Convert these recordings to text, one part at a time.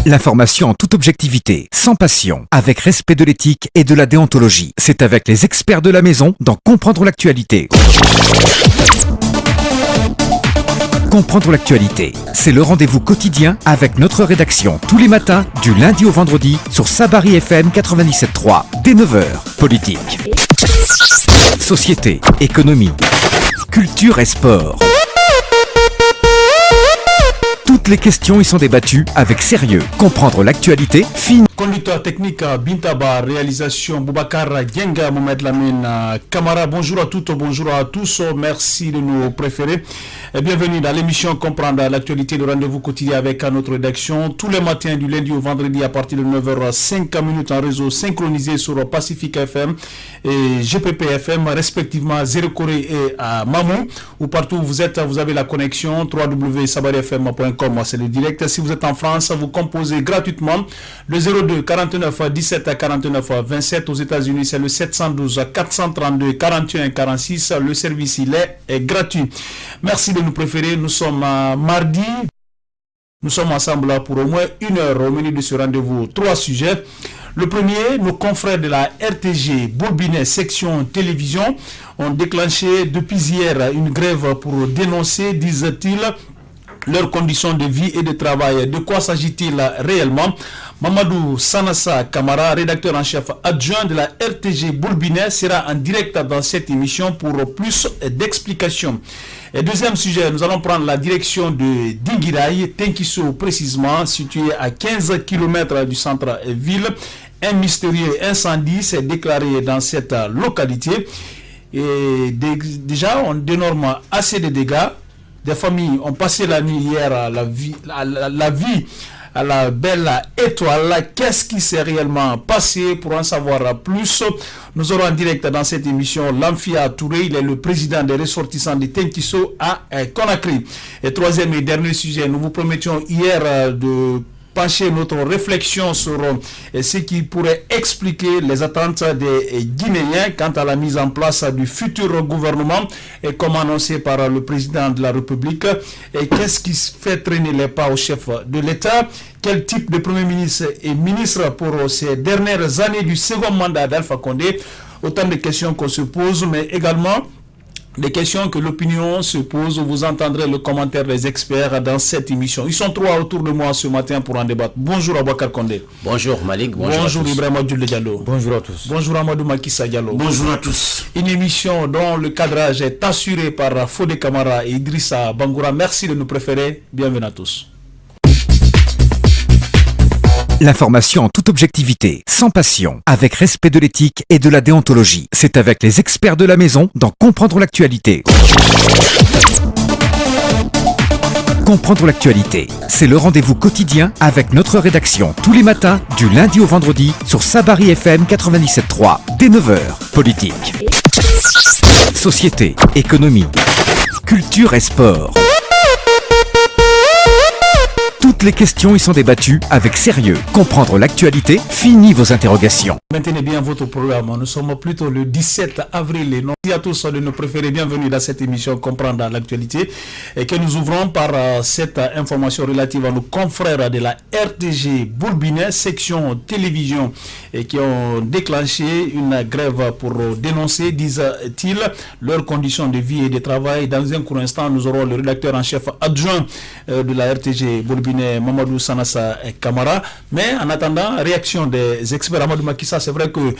L'information en toute objectivité, sans passion, avec respect de l'éthique et de la déontologie. C'est avec les experts de la maison dans Comprendre l'actualité. Comprendre l'actualité, c'est le rendez-vous quotidien avec notre rédaction tous les matins, du lundi au vendredi, sur Sabari FM 97.3, dès 9h. Politique, société, économie, culture et sport. Toutes les questions y sont débattues avec sérieux. Comprendre l'actualité, fini. Conducteur technique Bintaba, réalisation Boubacar Dienga, Mohamed Lamine Camara. Bonjour à toutes, bonjour à tous. Merci de nous préférer. Et bienvenue dans l'émission Comprendre l'actualité, le rendez-vous quotidien avec notre rédaction tous les matins du lundi au vendredi à partir de 9h05 en réseau synchronisé sur Pacifique FM et GPP FM, respectivement Zéro Corée et Mamou. Ou partout où vous êtes, vous avez la connexion www.sabarifm.com. C'est le direct. Si vous êtes en France, vous composez gratuitement le 02 49 17 49 27. Aux États-Unis, c'est le 712 432 41 46. Le service, il est gratuit. Merci de nous préférer. Nous sommes mardi. Nous sommes ensemble pour au moins une heure. Au menu de ce rendez-vous, 3 sujets. Le premier, nos confrères de la RTG Bourbinet section télévision ont déclenché depuis hier une grève pour dénoncer, disent-ils, leurs conditions de vie et de travail. De quoi s'agit-il réellement? Mamadou Sanassa Kamara, rédacteur en chef adjoint de la RTG Bourbinet, sera en direct dans cette émission pour plus d'explications. Et deuxième sujet, nous allons prendre la direction de Dinguiraï, Tenkiso précisément, situé à 15 km du centre-ville. Un mystérieux incendie s'est déclaré dans cette localité. Et déjà, on dénorme assez de dégâts. Des familles ont passé la nuit hier à la vie à la belle étoile. Qu'est-ce qui s'est réellement passé? Pour en savoir plus, nous aurons en direct dans cette émission Lamfia Touré. Il est le président des ressortissants de Tenkiso à Conakry. Et troisième et dernier sujet, nous vous promettions hier de pencher notre réflexion sur ce qui pourrait expliquer les attentes des Guinéens quant à la mise en place du futur gouvernement et comme annoncé par le président de la République. Et qu'est-ce qui fait traîner les pas au chef de l'État? Quel type de Premier ministre et ministre pour ces dernières années du second mandat d'Alpha Condé? Autant de questions qu'on se pose, mais également des questions que l'opinion se pose. Vous entendrez le commentaire des experts dans cette émission. Ils sont 3 autour de moi ce matin pour en débattre. Bonjour Abouakar Condé. Bonjour Malik. Bonjour Ibrahim Adjoul Diallo. Bonjour à tous. Bonjour Amadou Makissa Diallo. Bonjour à tous. Une émission dont le cadrage est assuré par Fodé Kamara et Idrissa Bangoura. Merci de nous préférer. Bienvenue à tous. L'information en toute objectivité, sans passion, avec respect de l'éthique et de la déontologie. C'est avec les experts de la maison dans Comprendre l'actualité. Comprendre l'actualité, c'est le rendez-vous quotidien avec notre rédaction tous les matins, du lundi au vendredi, sur Sabari FM 97.3, dès 9h. Politique, société, économie, culture et sport. Toutes les questions y sont débattues avec sérieux. Comprendre l'actualité, fini vos interrogations. Maintenez bien votre programme. Nous sommes plutôt le 17 avril. Et merci à tous de nous préférer. Bienvenue dans cette émission Comprendre l'actualité. Et que nous ouvrons par cette information relative à nos confrères de la RTG Bourbinet, section télévision, et qui ont déclenché une grève pour dénoncer, disent-ils, leurs conditions de vie et de travail. Dans un court instant, nous aurons le rédacteur en chef adjoint de la RTG Bourbinet, Mamadou Sanassa Kamara. Mais en attendant, réaction des experts. Amadou Makissa, c'est vrai que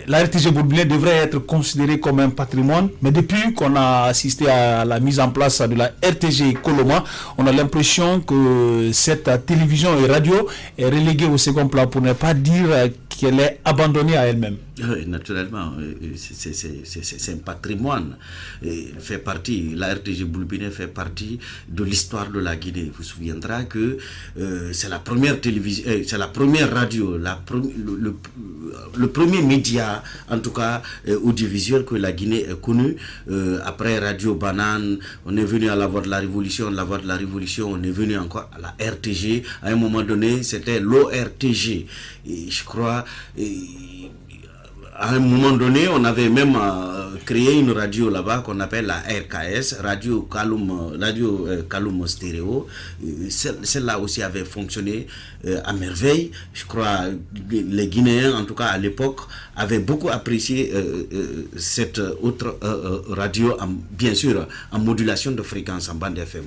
la RTG Bourbinet devrait être considérée comme un patrimoine, mais depuis qu'on a assisté à la mise en place de la RTG Coloma, on a l'impression que cette télévision et radio est reléguée au second plan, pour ne pas dire qu'elle est abandonnée à elle-même. Oui, naturellement, c'est un patrimoine. Il fait partie, la RTG Bourbinet fait partie de l'histoire de la Guinée. Vous vous souviendrez que c'est la première télévision, c'est la première radio, le premier média, en tout cas audiovisuel, que la Guinée a connu. Après Radio Banane, on est venu à la voix de la Révolution, on est venu encore à la RTG. À un moment donné, c'était l'ORTG. Et je crois, à un moment donné, on avait même créé une radio là-bas qu'on appelle la RKS, Radio Kaloum Stéréo. Celle-là aussi avait fonctionné à merveille. Je crois les Guinéens, en tout cas à l'époque, avaient beaucoup apprécié cette autre radio, bien sûr, en modulation de fréquence, en bande FM.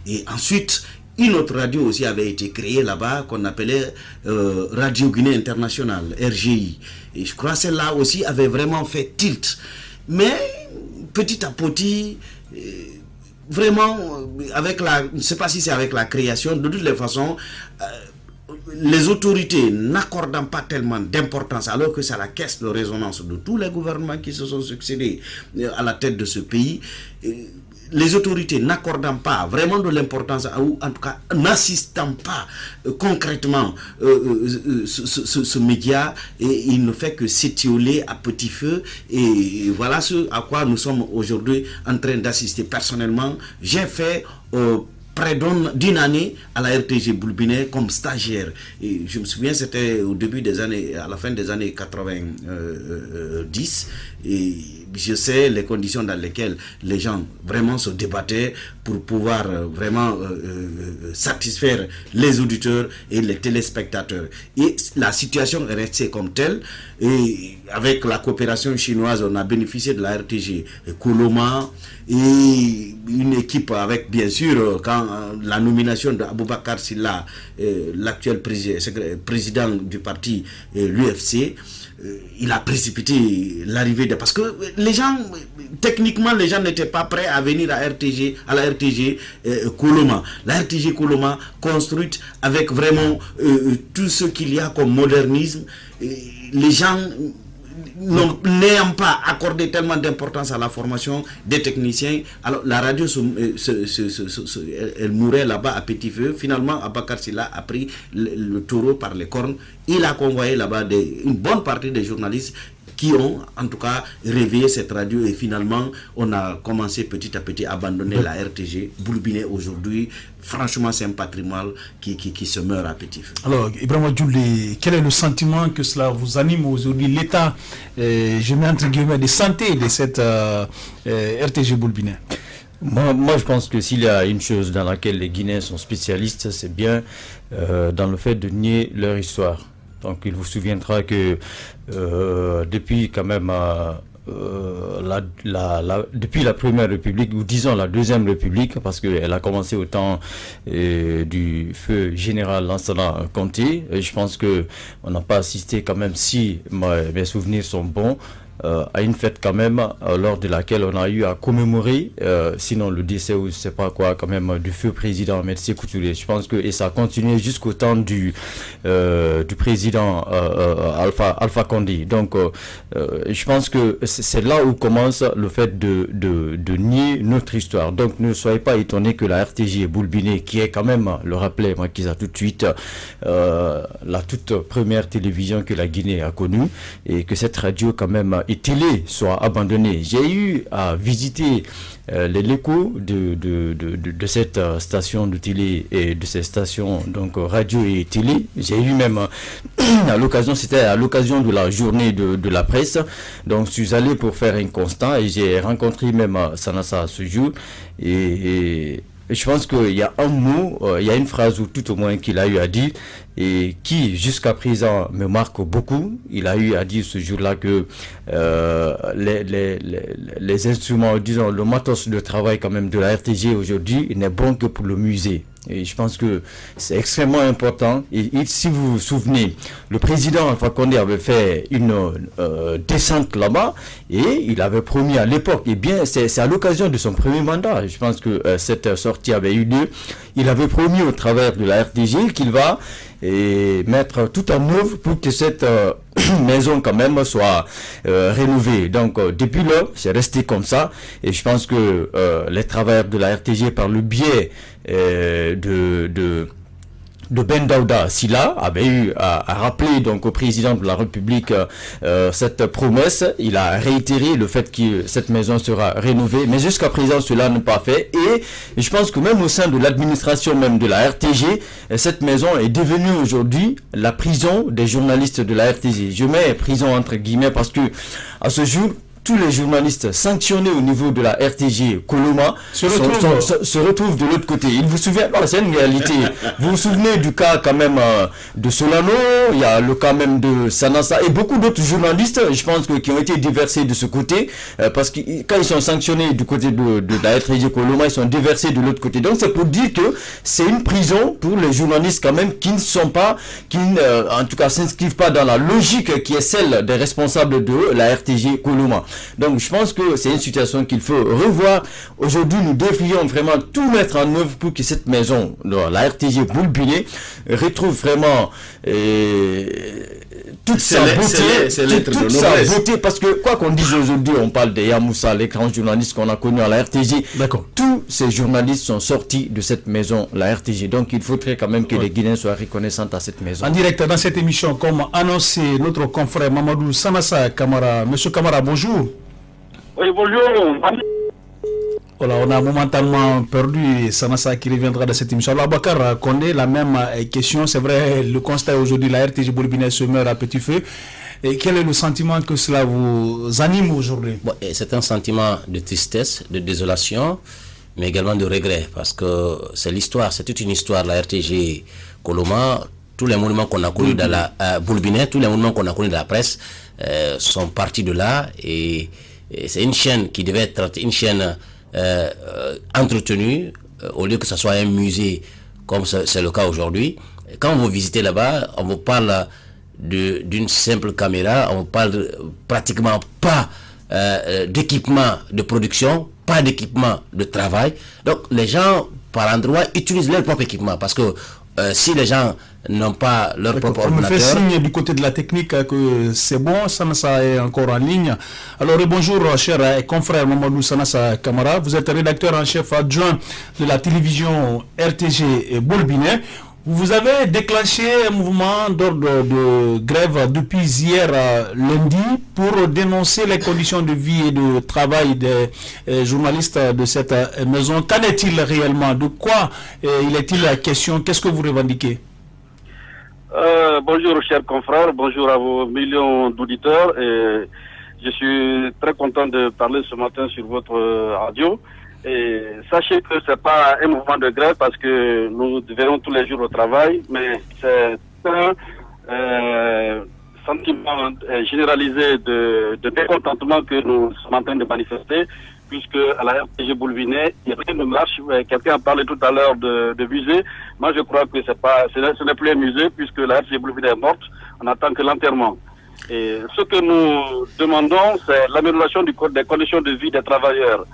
Et ensuite, une autre radio aussi avait été créée là-bas qu'on appelait Radio Guinée Internationale, RGI. Et je crois que celle-là aussi avait vraiment fait tilt. Mais petit à petit, vraiment, je ne sais pas si c'est avec la création, de toutes les façons, les autorités n'accordant pas tellement d'importance, alors que c'est la caisse de résonance de tous les gouvernements qui se sont succédés à la tête de ce pays, les autorités n'accordant pas vraiment de l'importance, ou en tout cas n'assistant pas concrètement ce média, et il ne fait que s'étioler à petit feu. Et voilà ce à quoi nous sommes aujourd'hui en train d'assister. Personnellement, j'ai fait près d'une année à la RTG Boulbinet comme stagiaire. Et je me souviens, c'était au début des années, à la fin des années 90. Et je sais les conditions dans lesquelles les gens vraiment se débattaient pour pouvoir vraiment satisfaire les auditeurs et les téléspectateurs. Et la situation est restée comme telle. Et avec la coopération chinoise, on a bénéficié de la RTG Koloma et une équipe avec, bien sûr, quand la nomination d'Aboubacar Silla, l'actuel président du parti, l'UFC, il a précipité l'arrivée parce que les gens, techniquement, les gens n'étaient pas prêts à venir à la RTG Koloma. La RTG Koloma construite avec vraiment tout ce qu'il y a comme modernisme. Les gens n'ayant pas accordé tellement d'importance à la formation des techniciens, alors la radio elle mourait là-bas à petit feu. Finalement, Abakar Silla a pris le taureau par les cornes. Il a convoyé là-bas une bonne partie des journalistes qui ont en tout cas réveillé cette radio, et finalement on a commencé petit à petit à abandonner la RTG Boulbinet. Aujourd'hui, franchement, c'est un patrimoine qui se meurt à petit feu. Alors, Ibrahima Djouli, quel est le sentiment que cela vous anime aujourd'hui, l'état, je mets entre guillemets, de santé de cette RTG Boulbinet? Moi, je pense que s'il y a une chose dans laquelle les Guinéens sont spécialistes, c'est bien dans le fait de nier leur histoire. Donc il vous souviendra que depuis quand même depuis la Première République, ou disons la Deuxième République, parce qu'elle a commencé au temps du feu général Lansana Conté, je pense que on n'a pas assisté quand même, si mes souvenirs sont bons, à une fête quand même lors de laquelle on a eu à commémorer sinon le décès ou je sais pas quoi quand même du feu président Ahmed Sékou Touré. Je pense que et ça a continué jusqu'au temps du président Alpha Condé. Donc je pense que c'est là où commence le fait de nier notre histoire. Donc ne soyez pas étonnés que la RTG Boulbinet, qui est quand même, le rappelait moi qui a tout de suite la toute première télévision que la Guinée a connue, et que cette radio quand même et télé soit abandonnée. J'ai eu à visiter les locaux de cette station de télé et de ces stations donc radio et télé. J'ai eu même à l'occasion, c'était à l'occasion de la journée de la presse, donc je suis allé pour faire un constat et j'ai rencontré même Sanassa ce jour, et je pense qu'il y a un mot, il y a une phrase ou tout au moins qu'il a eu à dire et qui jusqu'à présent me marque beaucoup. Il a eu à dire ce jour-là que les instruments, disons le matos de travail quand même de la RTG aujourd'hui, il n'est bon que pour le musée. Et je pense que c'est extrêmement important. Et si vous vous souvenez, le président Alpha Condé avait fait une descente là-bas et il avait promis à l'époque, et bien c'est à l'occasion de son premier mandat, je pense que cette sortie avait eu lieu, il avait promis au travers de la RTG qu'il va mettre tout en œuvre pour que cette maison quand même soit rénovée. Donc depuis là, c'est resté comme ça, et je pense que les travailleurs de la RTG, par le biais de Ben Daouda Silla avait eu à rappeler donc au président de la République cette promesse. Il a réitéré le fait que cette maison sera rénovée, mais jusqu'à présent cela n'est pas fait, et je pense que même au sein de l'administration même de la RTG, cette maison est devenue aujourd'hui la prison des journalistes de la RTG. Je mets prison entre guillemets parce que à ce jour, tous les journalistes sanctionnés au niveau de la RTG Koloma se retrouvent de l'autre côté. Il vous souvient, c'est une réalité. Vous vous souvenez du cas quand même de Solano, il y a le cas même de Sanassa et beaucoup d'autres journalistes, je pense, qui ont été déversés de ce côté, parce que quand ils sont sanctionnés du côté de la RTG Koloma, ils sont déversés de l'autre côté. Donc c'est pour dire que c'est une prison pour les journalistes quand même qui ne sont pas, en tout cas s'inscrivent pas dans la logique qui est celle des responsables de la RTG Koloma. Donc je pense que c'est une situation qu'il faut revoir. Aujourd'hui, nous devrions vraiment tout mettre en œuvre pour que cette maison, la RTG Boulbiné, retrouve vraiment toute sa beauté, parce que quoi qu'on dise aujourd'hui, on parle de Yamoussa, les grands journalistes qu'on a connus à la RTG. Tous ces journalistes sont sortis de cette maison, la RTG. Donc il faudrait quand même que les Guinéens soient reconnaissants à cette maison. En direct dans cette émission, comme annoncé notre confrère Mamadou Sanassa Kamara. Monsieur Kamara, bonjour. Oui, bonjour. Voilà, on a momentanément perdu Sanassa qui reviendra dans cette émission. Alors, Bakar Kondé, la même question. C'est vrai, le constat aujourd'hui, la RTG Boulbiné se meurt à petit feu. Et quel est le sentiment que cela vous anime aujourd'hui? C'est un sentiment de tristesse, de désolation, mais également de regret, parce que c'est l'histoire, c'est toute une histoire, la RTG Koloma. Tous les monuments qu'on a connus dans la Boulbiné, tous les monuments qu'on a connus dans la presse sont partis de là, et c'est une chaîne qui devait être une chaîne entretenue, au lieu que ce soit un musée comme c'est le cas aujourd'hui. Quand vous visitez là-bas, on vous parle d'une simple caméra, on parle pratiquement pas d'équipement de production, pas d'équipement de travail. Donc les gens par endroit utilisent leur propre équipement, parce que si les gens n'ont pas leur propre ordinateur... On me fait signe du côté de la technique que c'est bon, Sanassa est encore en ligne. Alors bonjour cher confrère Mamadou Sanassa Kamara, vous êtes rédacteur en chef adjoint de la télévision RTG Boulbiné. Vous avez déclenché un mouvement d'ordre de grève depuis hier lundi pour dénoncer les conditions de vie et de travail des journalistes de cette maison. Qu'en est-il réellement? De quoi il est-il question? Qu'est-ce que vous revendiquez? Bonjour chers confrères, bonjour à vos millions d'auditeurs. Je suis très content de parler ce matin sur votre radio. Et sachez que ce n'est pas un mouvement de grève parce que nous verrons tous les jours au travail, mais c'est un sentiment généralisé de mécontentement que nous sommes en train de manifester, puisque à la RTG Boulbiné, rien ne marche. Quelqu'un a parlé tout à l'heure de musée. Moi, je crois que ce n'est plus un musée, puisque la RTG Boulbiné est morte. On attend que l'enterrement. Et ce que nous demandons, c'est l'amélioration des conditions de vie des travailleurs.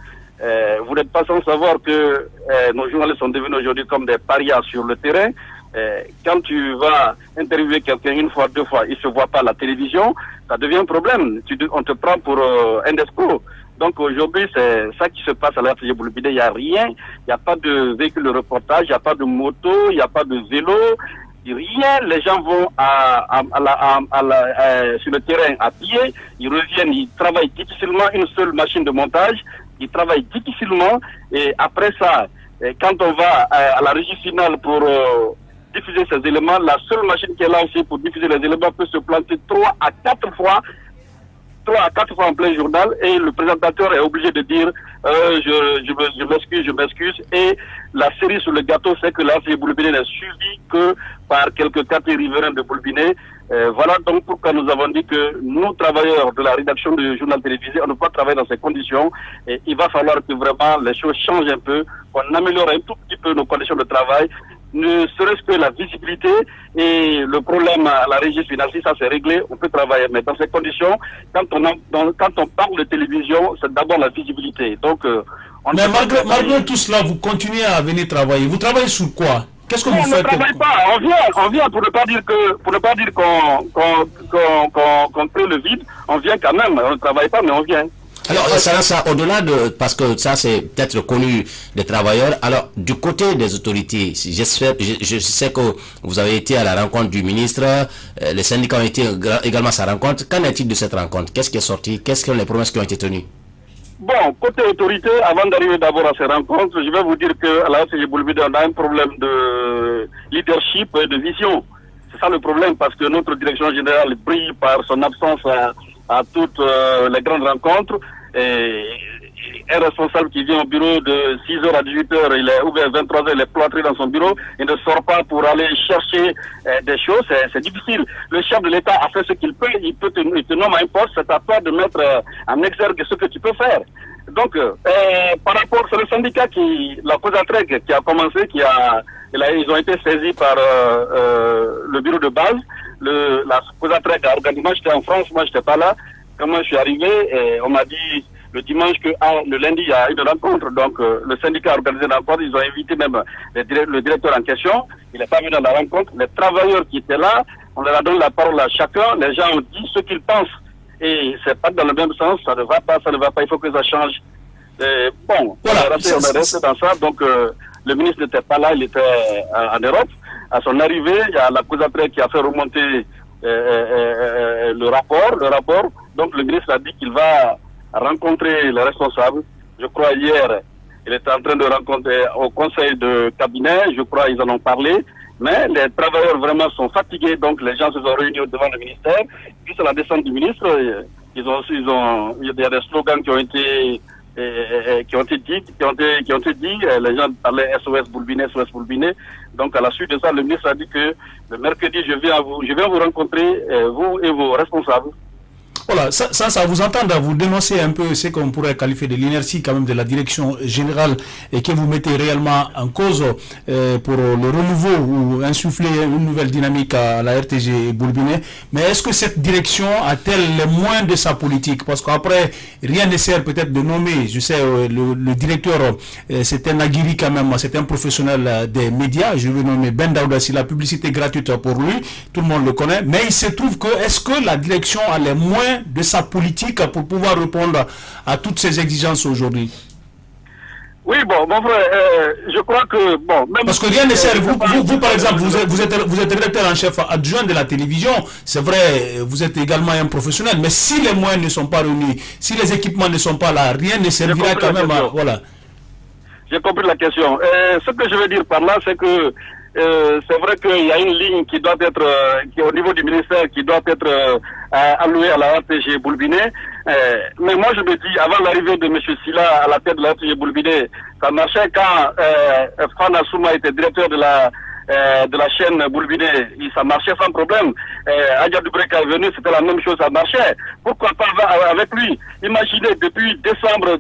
Vous n'êtes pas sans savoir que nos journalistes sont devenus aujourd'hui comme des parias sur le terrain. Quand tu vas interviewer quelqu'un une fois, deux fois, il ne se voit pas à la télévision, ça devient un problème. On te prend pour un escroc. Donc aujourd'hui, c'est ça qui se passe à la RTG Boulbiné. Il n'y a rien, il n'y a pas de véhicule de reportage, il n'y a pas de moto, il n'y a pas de vélo. Rien, les gens vont sur le terrain à pied, ils reviennent, ils travaillent difficilement, une seule machine de montage, ils travaillent difficilement, et après ça, quand on va à la régie finale pour diffuser ces éléments, la seule machine qui est lancée pour diffuser les éléments peut se planter 3 à 4 fois en plein journal, et le présentateur est obligé de dire je m'excuse, et la cerise sur le gâteau, c'est que la RTG Boulbiné n'est suivie que par quelques quartiers riverains de Boulbiné. Voilà donc pourquoi nous avons dit que nous, travailleurs de la rédaction du journal télévisé, on ne peut pas travailler dans ces conditions, et il va falloir que vraiment les choses changent un peu, qu'on améliore un tout petit peu nos conditions de travail, ne serait-ce que la visibilité, et le problème à la régie financière, ça c'est réglé, on peut travailler. Mais dans ces conditions, quand on parle de télévision, c'est d'abord la visibilité. Donc, mais malgré tout cela, vous continuez à venir travailler. Vous travaillez sur quoi? Qu'est-ce que vous faites? On ne travaille pas, on vient pour ne pas dire qu'on crée le vide, on vient quand même, on ne travaille pas, mais on vient. Alors, ça, au-delà de... Parce que ça, c'est peut-être connu des travailleurs. Alors, du côté des autorités, j'espère, je sais que vous avez été à la rencontre du ministre, les syndicats ont été également à sa rencontre. Qu'en est-il de cette rencontre? Qu'est-ce qui est sorti? Quelles sont les promesses qui ont été tenues? Bon, côté autorité, avant d'arriver d'abord à ces rencontres, je vais vous dire qu'à la RTG Boulbine, on a un problème de leadership et de vision. C'est ça le problème, parce que notre direction générale brille par son absence à toutes les grandes rencontres. Et un responsable qui vient au bureau de 6h à 18h, il est ouvert 23h, il est plâtré dans son bureau, il ne sort pas pour aller chercher des choses, c'est difficile. Le chef de l'État a fait ce qu'il peut, il te nomme à un poste, c'est à toi de mettre en exergue ce que tu peux faire. Donc, par rapport, c'est le syndicat la COSATREC qui a commencé, ils ont été saisis par le bureau de base. La COSATREC a organisé, moi j'étais en France, moi j'étais pas là. Quand moi je suis arrivé, on m'a dit le dimanche que le lundi il y a une rencontre. Donc le syndicat a organisé une rencontre, ils ont invité même le directeur en question. Il n'est pas venu dans la rencontre. Les travailleurs qui étaient là, on leur a donné la parole à chacun. Les gens ont dit ce qu'ils pensent. Et c'est pas dans le même sens, ça ne va pas, il faut que ça change. Bon, voilà, on est resté dans ça. Donc le ministre n'était pas là, il était en Europe. À son arrivée, il y a la COSATREC qui a fait remonter le rapport. Donc le ministre a dit qu'il va rencontrer les responsables. Je crois hier, il était en train de rencontrer au conseil de cabinet, je crois ils en ont parlé. Mais les travailleurs vraiment sont fatigués, donc les gens se sont réunis devant le ministère. Puis c'est la descente du ministre, il y a des slogans qui ont été dit, les gens parlaient SOS Boulbiné. Donc à la suite de ça, le ministre a dit que le mercredi, je viens vous rencontrer, vous et vos responsables. Voilà, ça vous entend, vous dénoncez un peu ce qu'on pourrait qualifier de l'inertie quand même de la direction générale et que vous mettez réellement en cause pour le renouveau ou insuffler une nouvelle dynamique à la RTG Boulbiné. Mais est-ce que cette direction a-t-elle les moyens de sa politique? Parce qu'après, rien ne sert peut-être de nommer, je sais, le directeur, c'est un aguerri quand même, c'est un professionnel des médias, je vais nommer Ben Daouda, si la publicité gratuite pour lui, tout le monde le connaît, mais il se trouve que, est-ce que la direction a les moyens de sa politique pour pouvoir répondre à toutes ces exigences aujourd'hui? Oui, bon, mon frère, je crois que, bon... Même parce que rien ne sert. Vous, par exemple, vous êtes directeur en chef adjoint de la télévision. C'est vrai, vous êtes également un professionnel. Mais si les moyens ne sont pas réunis, si les équipements ne sont pas là, rien ne servira quand même à... Voilà. J'ai compris la question. Ce que je veux dire par là, c'est que c'est vrai qu'il y a une ligne qui doit être, qui au niveau du ministère, qui doit être allouée à la RTG Boulbiné. Mais moi, je me dis, avant l'arrivée de M. Silla à la tête de la RTG Boulbiné, ça marchait quand Fana Souma était directeur de la chaîne Boulbiné, ça marchait sans problème. Adja Dubreka est venu, c'était la même chose, ça marchait. Pourquoi pas avec lui? Imaginez, depuis décembre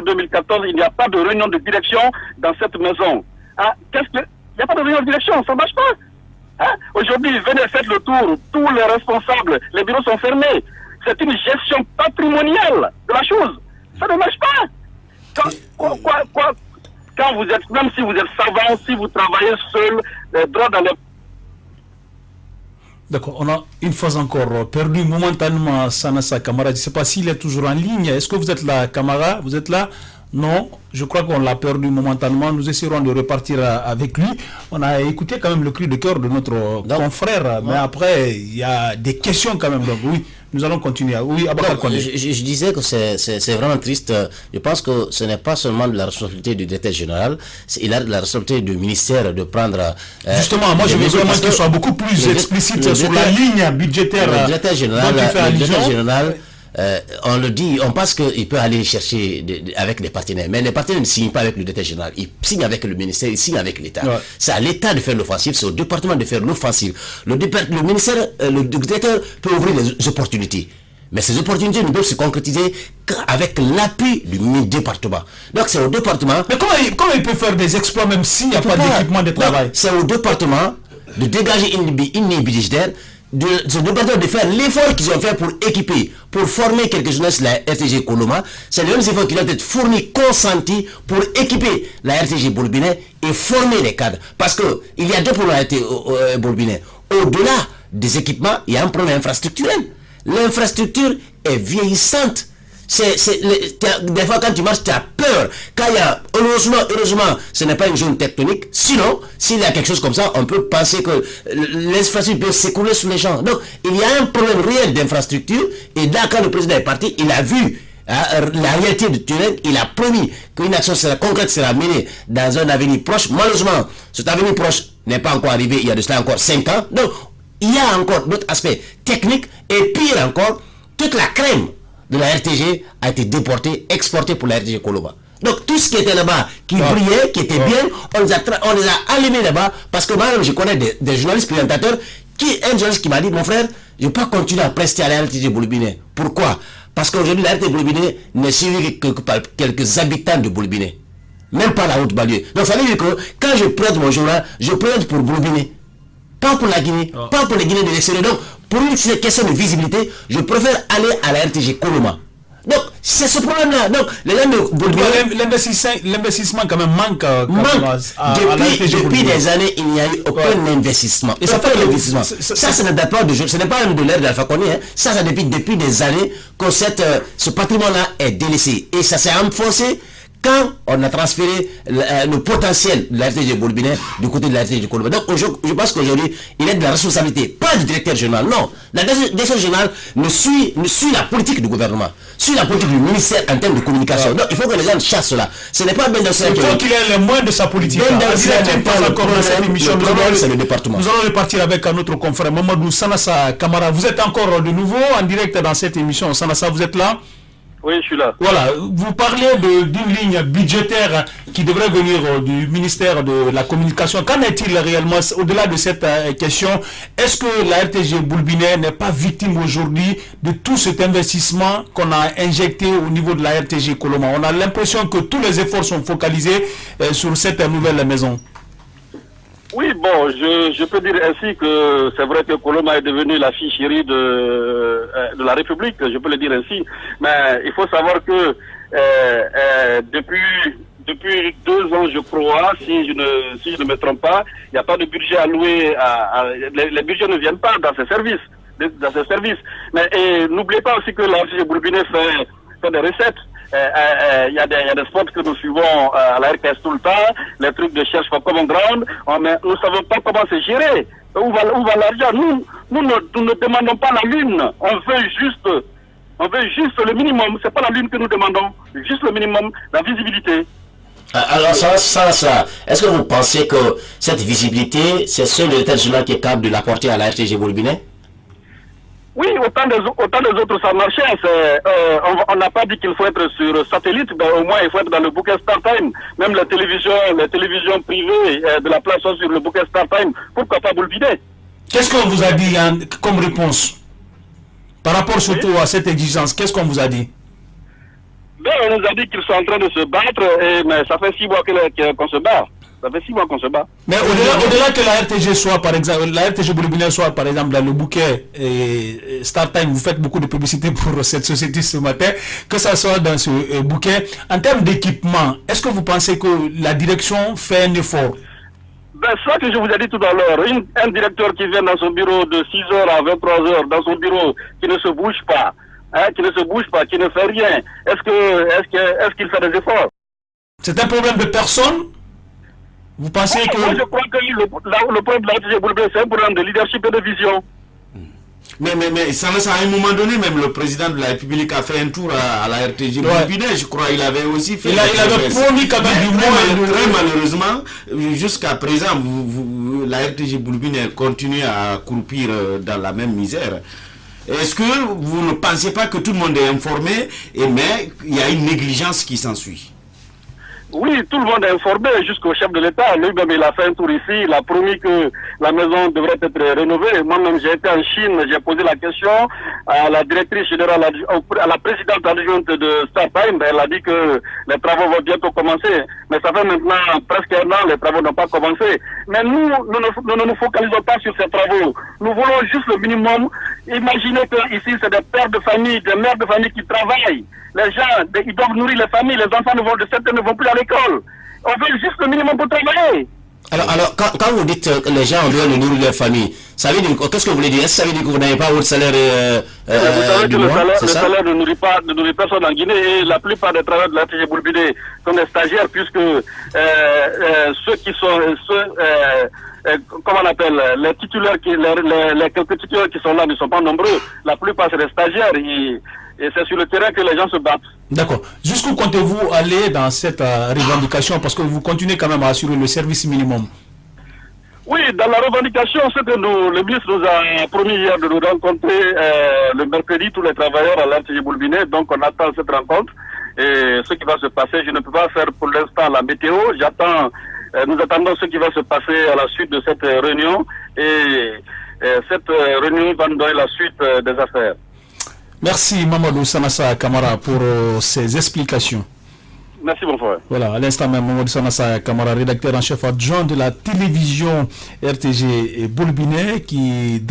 2014, il n'y a pas de réunion de direction dans cette maison. Ah, il n'y a pas de réunion de direction, ça ne marche pas. Hein? Aujourd'hui, venez faire le tour, tous les responsables, les bureaux sont fermés. C'est une gestion patrimoniale de la chose. Ça ne marche pas. Quand vous êtes, même si vous êtes savant, si vous travaillez seul, droit dans les... D'accord, on a une fois encore perdu momentanément Sanassa Camara. Je ne sais pas s'il est toujours en ligne. Est-ce que vous êtes là, Camara? Vous êtes là? Non, je crois qu'on l'a perdu momentanément. Nous essaierons de repartir avec lui. On a écouté quand même le cri de cœur de notre confrère, mais après, il y a des questions quand même. Donc oui, nous allons continuer. Oui, je disais que c'est vraiment triste. Je pense que ce n'est pas seulement de la responsabilité du directeur général, il a de la responsabilité du ministère de prendre... Justement, moi je veux vraiment qu'il soit beaucoup plus explicite sur la ligne budgétaire. Le directeur général, on le dit, on pense qu'il peut aller chercher avec des partenaires, mais les partenaires ne signent pas avec le directeur général, ils signent avec le ministère, ils signent avec l'État. Ouais. C'est à l'État de faire l'offensive, c'est au département de faire l'offensive. Le ministère, le directeur peut ouvrir les opportunités, mais ces opportunités ne peuvent se concrétiser qu'avec l'appui du département. Donc c'est au département... Mais comment il peut faire des exploits même s'il n'y a pas d'équipement de travail? C'est au département de dégager une budgétaire, de faire l'effort qu'ils ont fait pour équiper, pour former quelques jeunesses la RTG Koloma. C'est le même effort qui doit être fourni, consenti pour équiper la RTG Boulbiné et former les cadres. Parce que il y a deux problèmes à Boulbiné. Au-delà des équipements, il y a un problème infrastructurel. L'infrastructure est vieillissante. Des fois, quand tu marches, tu as peur. Quand il y a, heureusement, ce n'est pas une zone tectonique. Sinon, s'il y a quelque chose comme ça, on peut penser que l'infrastructure peut s'écouler sous les champs. Donc, il y a un problème réel d'infrastructure. Et là, quand le président est parti, il a vu la réalité du terrain. Il a promis qu'une action concrète sera menée dans un avenir proche. Malheureusement, cet avenir proche n'est pas encore arrivé. Il y a de cela encore 5 ans. Donc, il y a encore d'autres aspects techniques. Et pire encore, toute la crème de la RTG a été déportée, exportée pour la RTG Koloba. Donc tout ce qui était là-bas, qui brillait, qui était bien, on les a allumés là-bas, parce que moi-même je connais des journalistes présentateurs, un journaliste qui m'a dit, mon frère, je ne vais pas continuer à prester à la RTG Boulbiné. Pourquoi? Parce qu'aujourd'hui la RTG Boulbiné n'est suivie que par quelques habitants de Boulbiné. Même pas la haute banlieue. Donc ça veut dire que quand je prête mon journal, je prête pour Boulbiné. Pas pour la Guinée, pas pour les Guinéens de l'extérieur. Donc, pour une question de visibilité, je préfère aller à la RTG Koloma. Donc, c'est ce problème-là. Donc, les gens de l'investissement quand même manque. Depuis des années, il n'y a eu aucun investissement. Et ça, ce n'est pas ce n'est pas même de l'ère d'Alpha Condé. Hein. Ça depuis des années que ce patrimoine-là est délaissé. Et ça s'est renforcé quand on a transféré le potentiel de la RTG Boulbiné du côté de la RTG Koloba. Donc je pense qu'aujourd'hui, il est de la responsabilité, pas du directeur général, non. La direction générale ne suit la politique du gouvernement, suit la politique du ministère en termes de communication. Donc il faut que les gens chassent cela. Ce n'est pas Ben Dansel. Il faut qu'il ait le moins de sa politique. Ben Dansel n'est pas le problème, c'est le département. Nous allons repartir avec notre confrère Mamadou Sanassa Kamara. Vous êtes encore de nouveau en direct dans cette émission. Sanassa, vous êtes là? Oui, je suis là. Voilà, vous parlez d'une ligne budgétaire qui devrait venir du ministère de la Communication. Qu'en est-il réellement au-delà de cette question? Est-ce que la RTG Boulbiné n'est pas victime aujourd'hui de tout cet investissement qu'on a injecté au niveau de la RTG Koloma? On a l'impression que tous les efforts sont focalisés sur cette nouvelle maison. Oui, bon, je peux dire ainsi que c'est vrai que Koloma est devenue la fille chérie de la République, je peux le dire ainsi, mais il faut savoir que depuis 2 ans, je crois, si je ne me trompe pas, il n'y a pas de budget alloué les budgets ne viennent pas dans ces services. Mais n'oubliez pas aussi que la RTG Boulbiné fait des recettes. Il y a des spots que nous suivons à la RTS tout le temps, les trucs de cherche for common ground, mais nous ne savons pas comment c'est géré. Où va l'argent? Nous ne demandons pas la lune, on veut juste le minimum. C'est pas la lune que nous demandons, juste le minimum, la visibilité. Alors ça, est-ce que vous pensez que cette visibilité, c'est seul le directeur général qui est capable de l'apporter à la RTG Boulbiné? Oui, autant des autres ça marchait. On n'a pas dit qu'il faut être sur satellite, mais au moins il faut être dans le bouquet StarTime. Même les télévisions privées de la place sont sur le bouquet StarTime. Pourquoi pas Boulbiné? Qu'est-ce qu'on vous a dit comme réponse par rapport surtout à cette exigence? Qu'est-ce qu'on vous a dit? Ben, on nous a dit qu'ils sont en train de se battre, mais ça fait 6 mois qu'on se bat. Ça fait 6 mois qu'on se bat. Mais au-delà que la RTG soit, par exemple, la RTG Boulbiné soit, par exemple, dans le bouquet StarTime, vous faites beaucoup de publicité pour cette société ce matin, que ça soit dans ce bouquet. En termes d'équipement, est-ce que vous pensez que la direction fait un effort? Ben, ça que je vous ai dit tout à l'heure, un directeur qui vient dans son bureau de 6h à 23h, dans son bureau, qui ne se bouge pas, qui ne fait rien, est-ce qu'il fait des efforts? C'est un problème de personne? Vous pensez que... Moi, je crois que le problème de la RTG Boulbiné, c'est un problème de leadership et de vision. Mais ça, à un moment donné, même le président de la République a fait un tour à la RTG Boulbiné, je crois. Il avait aussi fait... Il avait promis quand même du moins... Très malheureusement, jusqu'à présent, la RTG Boulbiné continue à croupir dans la même misère. Est-ce que vous ne pensez pas que tout le monde est informé, mais il y a une négligence qui s'ensuit? Oui, tout le monde est informé jusqu'au chef de l'État. Lui-même, il a fait un tour ici. Il a promis que la maison devrait être rénovée. Moi-même, j'ai été en Chine. J'ai posé la question à la directrice générale, à la présidente adjointe de StarTime. Elle a dit que les travaux vont bientôt commencer. Mais ça fait maintenant presque 1 an, les travaux n'ont pas commencé. Mais nous ne nous focalisons pas sur ces travaux. Nous voulons juste le minimum. Imaginez que ici, c'est des pères de famille, des mères de famille qui travaillent. Les gens, ils doivent nourrir les familles, les enfants de 7 ans ne vont plus à l'école. On veut juste le minimum pour travailler. Alors quand vous dites que les gens ont besoin de nourrir leur famille, ça veut dire, qu'est-ce que vous voulez dire? Est-ce que ça veut dire que vous n'avez pas votre salaire vous savez du que mois? le salaire ne nourrit personne en Guinée, et la plupart des travailleurs de la RTG Boulbiné sont des stagiaires, puisque ceux qui sont comment on appelle, les titulaires, les quelques titulaires qui sont là ne sont pas nombreux. La plupart c'est des stagiaires, et c'est sur le terrain que les gens se battent. D'accord. Jusqu'où comptez-vous aller dans cette revendication, parce que vous continuez quand même à assurer le service minimum? Oui, dans la revendication, c'est que le ministre nous a promis hier de nous rencontrer le mercredi, tous les travailleurs à l'RTG Boulbiné. Donc on attend cette rencontre. Et ce qui va se passer, je ne peux pas faire pour l'instant la météo. Nous attendons ce qui va se passer à la suite de cette réunion. Et cette réunion va nous donner la suite des affaires. Merci Mamadou Sanassa Kamara pour ces explications. Merci mon frère. Voilà, à l'instant même, Mamadou Sanassa Kamara, rédacteur en chef adjoint de la télévision RTG Boulbiné, qui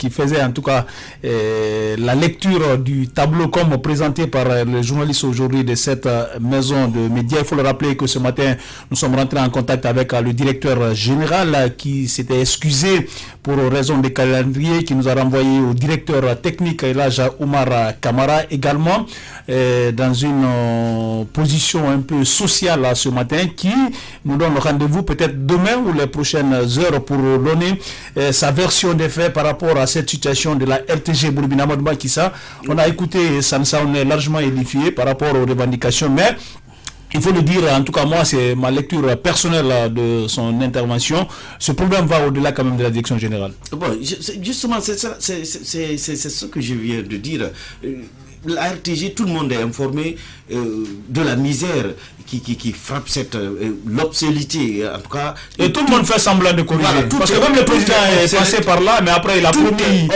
faisait en tout cas la lecture du tableau comme présenté par les journalistes aujourd'hui de cette maison de médias. Il faut le rappeler que ce matin, nous sommes rentrés en contact avec le directeur général qui s'était excusé pour raison des calendriers, qui nous a renvoyé au directeur technique, Elhadj Oumar Kamara, également dans une position un peu sociale ce matin, qui nous donne rendez-vous peut-être demain ou les prochaines heures pour donner sa version des faits par rapport à cette situation de la RTG Boulbina. On a écouté Sansa, on est largement édifié par rapport aux revendications, mais il faut le dire, en tout cas moi c'est ma lecture personnelle de son intervention, ce problème va au-delà quand même de la direction générale. Bon, justement c'est ce que je viens de dire. La RTG, tout le monde est informé de la misère qui frappe l'obscénité, en tout cas. Et tout le monde fait semblant de corriger. Voilà, parce que même le président est passé par là, mais après il a promis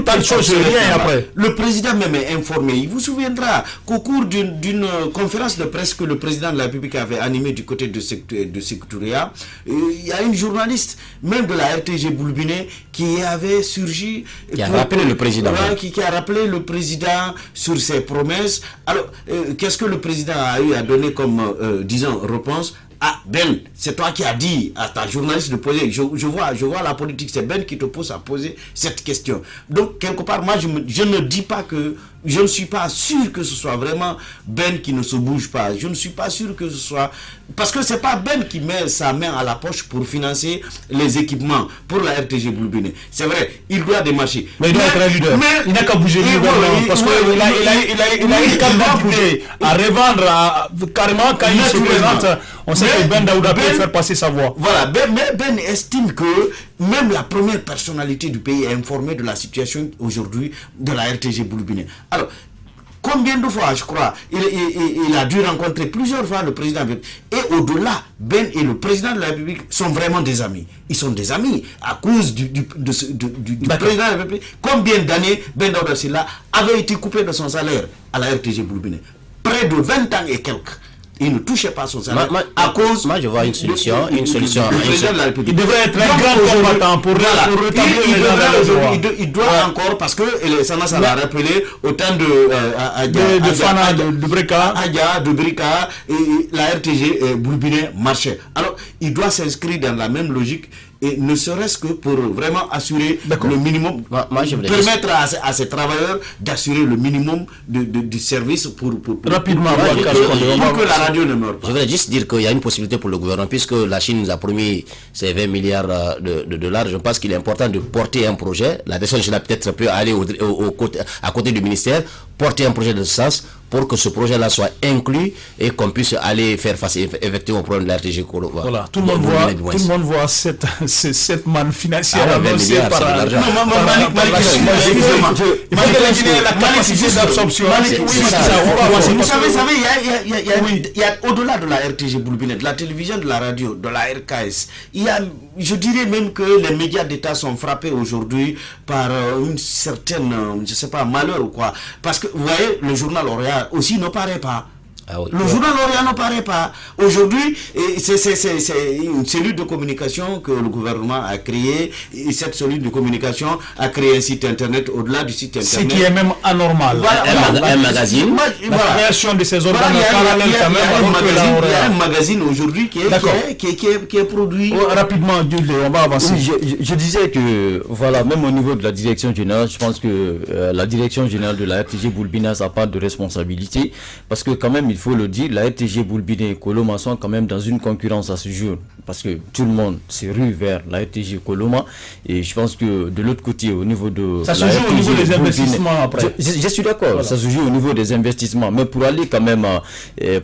tant de choses, rien après. Le président même est informé. Il vous souviendra qu'au cours d'une conférence de presse que le président de la République avait animée du côté de Sécouria, il y a une journaliste, même de la RTG Boulbiné, qui avait surgi. Qui a rappelé le président. Qui a rappelé le président sur ses promesses. Alors, qu'est-ce que le président a eu à donner comme, disons, réponse? Ah, Ben, c'est toi qui as dit à ta journaliste de poser. Je vois la politique, c'est Ben qui te pose à poser cette question. Donc, quelque part, moi, je ne dis pas que je ne suis pas sûr que ce soit vraiment Ben qui ne se bouge pas. Je ne suis pas sûr que ce soit... Parce que c'est pas Ben qui met sa main à la poche pour financer les équipements pour la RTG Boulbiné. C'est vrai, il doit démarcher. Mais il doit être un leader. Il n'a qu'à bouger le gouvernement. Parce qu'il a une capacité à revendre carrément quand il se présente. On sait que Ben Daouda peut faire passer sa voix. Voilà, Ben estime que même la première personnalité du pays est informée de la situation aujourd'hui de la RTG Boulbiné. Alors, combien de fois, je crois, il a dû rencontrer plusieurs fois le président de la République. Et au-delà, Ben et le président de la République sont vraiment des amis. Ils sont des amis à cause du président de la République. Combien d'années Ben Daouda Sylla avait été coupé de son salaire à la RTG Boulbiné? Près de 20 ans et quelques. Il ne touchait pas son salaire à cause... Moi, je vois une solution. Il devrait être un grand combattant pour rétablir il doit encore, parce que ça l'a rappelé, autant de Fana, de Breka, de Breka, et la RTG Boulbiné marchait. Alors, il doit s'inscrire dans la même logique, et ne serait-ce que pour vraiment assurer le minimum, permettre à ces travailleurs d'assurer le minimum de service pour rapidement pour que la radio ne meure pas. Je voudrais juste dire qu'il y a une possibilité pour le gouvernement, puisque la Chine nous a promis ces 20 milliards de dollars. Je pense qu'il est important de porter un projet. La direction générale peut-être peut aller à côté du ministère, porter un projet de ce sens, pour que ce projet-là soit inclus et qu'on puisse aller faire face effectivement au problème de la RTG. Voilà, tout le monde voit cette manne financière annoncée par l'argent. Vous savez, il y a au-delà de la RTG Boulbiné, de la télévision, de la radio, de la RKS, il y a, je dirais même que les médias d'État sont frappés aujourd'hui par une certaine, je sais pas, malheur ou quoi. Parce que, vous voyez, le journal Orient aussi ne paraît pas. Ah oui. Le journal L'Orient ne paraît pas. Aujourd'hui, c'est une cellule de communication que le gouvernement a créée. Et cette cellule de communication a créé un site internet au-delà du site internet. Ce qui est même anormal. Un magazine. La création de ces organes parallèles quand même. Il y a un magazine aujourd'hui qui est produit. Rapidement, on va avancer. Oui, je disais que, voilà, même au niveau de la direction générale, je pense que la direction générale de la RTG Boulbina n'a pas de responsabilité. Parce que quand même, il faut le dire, la RTG Boulbina et Koloma sont quand même dans une concurrence à ce jour. Parce que tout le monde s'est rue vers la RTG Koloma. Et je pense que de l'autre côté, au niveau de... Ça se joue au niveau des investissements après. Je suis d'accord, voilà. Ça se joue au niveau des investissements. Mais pour aller quand même,